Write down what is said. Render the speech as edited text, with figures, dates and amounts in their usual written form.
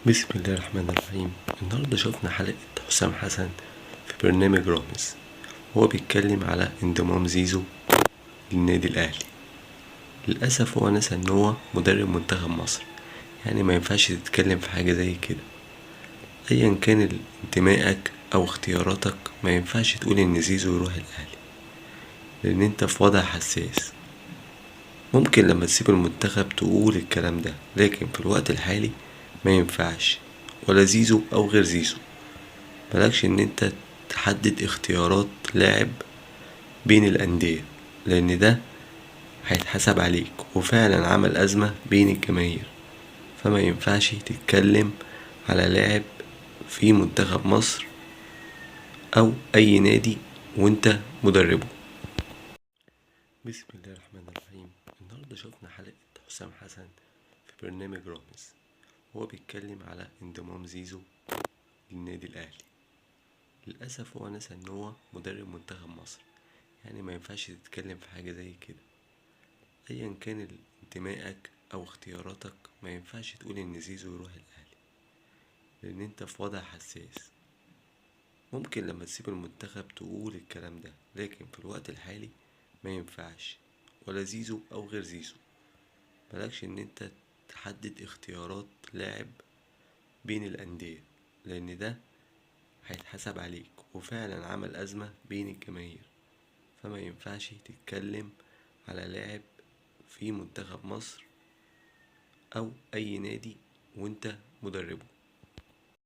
بسم الله الرحمن الرحيم. النهاردة شفنا حلقة حسام حسن في برنامج رامز. هو بيتكلم على انضمام زيزو للنادي الأهلي. للأسف هو نسى ان هو مدرب منتخب مصر، يعني ما ينفعش تتكلم في حاجة زي كده. ايا كان انتمائك او اختياراتك ما ينفعش تقول ان زيزو يروح الأهلي، لان انت في وضع حساس. ممكن لما تسيب المنتخب تقول الكلام ده، لكن في الوقت الحالي ما ينفعش، ولا زيزو او غير زيزو. ملكش ان انت تحدد اختيارات لاعب بين الأندية، لأن ده هيتحسب عليك، وفعلا عمل أزمة بين الجماهير. فما ينفعش تتكلم على لاعب في منتخب مصر أو أي نادي وانت مدربه. بسم الله الرحمن الرحيم. النهاردة شفنا حلقة حسام حسن في برنامج رامز. هو بيتكلم على انضمام زيزو للنادي الأهلي. للأسف هو نسى ان هو مدرب منتخب مصر، يعني ما ينفعش تتكلم في حاجة زي كده. ايا كان انتمائك او اختياراتك ما ينفعش تقول ان زيزو يروح الاهلي، لان انت في وضع حساس. ممكن لما تسيب المنتخب تقول الكلام ده، لكن في الوقت الحالي ما ينفعش، ولا زيزو او غير زيزو. ملكش ان انت تحدد اختيارات لاعب بين الاندية، لان ده هيتحسب عليك، وفعلا عمل أزمة بين الجماهير. فما ينفعش تتكلم على لاعب في منتخب مصر أو أي نادي وانت مدربه.